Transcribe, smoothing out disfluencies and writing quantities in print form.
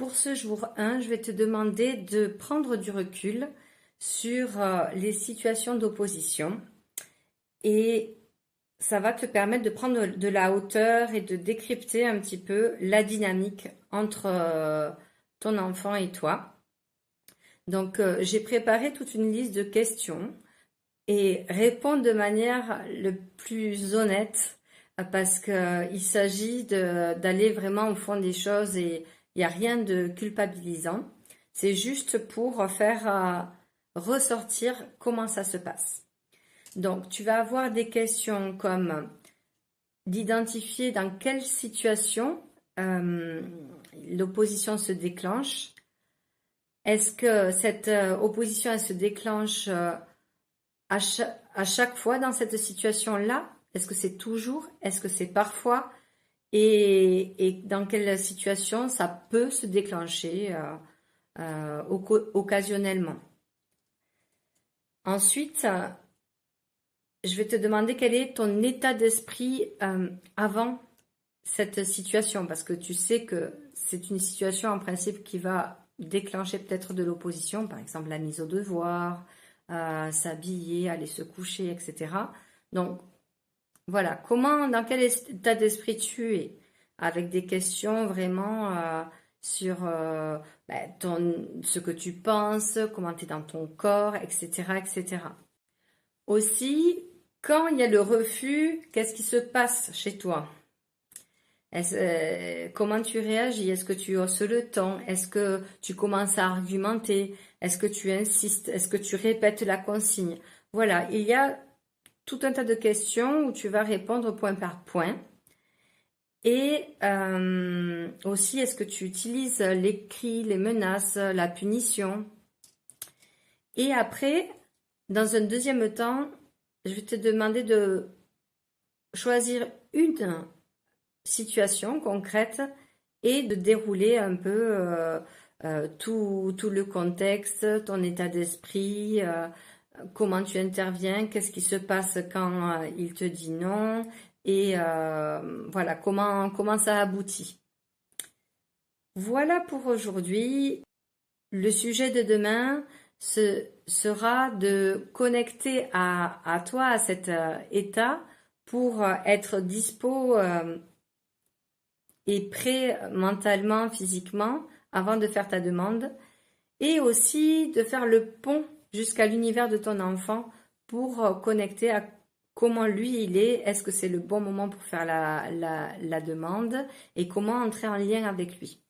Pour ce jour 1, je vais te demander de prendre du recul sur les situations d'opposition et ça va te permettre de prendre de la hauteur et de décrypter un petit peu la dynamique entre ton enfant et toi. Donc, j'ai préparé toute une liste de questions et réponds de manière le plus honnête parce qu'il s'agit d'aller vraiment au fond des choses et il n'y a rien de culpabilisant. C'est juste pour faire ressortir comment ça se passe. Donc, tu vas avoir des questions comme d'identifier dans quelle situation l'opposition se déclenche. Est-ce que cette opposition elle se déclenche à chaque fois dans cette situation-là? Est-ce que c'est toujours? Est-ce que c'est parfois? Et dans quelle situation ça peut se déclencher occasionnellement? Ensuite, je vais te demander quel est ton état d'esprit avant cette situation, parce que tu sais que c'est une situation en principe qui va déclencher peut-être de l'opposition, par exemple la mise au devoir, s'habiller, aller se coucher, etc. Donc voilà, dans quel état d'esprit tu es, avec des questions vraiment sur ce que tu penses, comment tu es dans ton corps, etc., etc. Aussi, quand il y a le refus, qu'est-ce qui se passe chez toi? Comment tu réagis? Est-ce que tu hausses le ton? Est-ce que tu commences à argumenter? Est-ce que tu insistes? Est-ce que tu répètes la consigne? Voilà, il y a tout un tas de questions où tu vas répondre point par point. Et aussi, est-ce que tu utilises les cris, les menaces, la punition? Et après, dans un deuxième temps, je vais te demander de choisir une situation concrète et de dérouler un peu tout le contexte, ton état d'esprit, comment tu interviens, qu'est-ce qui se passe quand il te dit non et voilà comment ça aboutit. Voilà pour aujourd'hui. Le sujet de demain sera de connecter à toi, à cet état pour être dispo et prêt mentalement, physiquement avant de faire ta demande et aussi de faire le pont jusqu'à l'univers de ton enfant pour connecter à comment lui il est, est-ce que c'est le bon moment pour faire la demande et comment entrer en lien avec lui.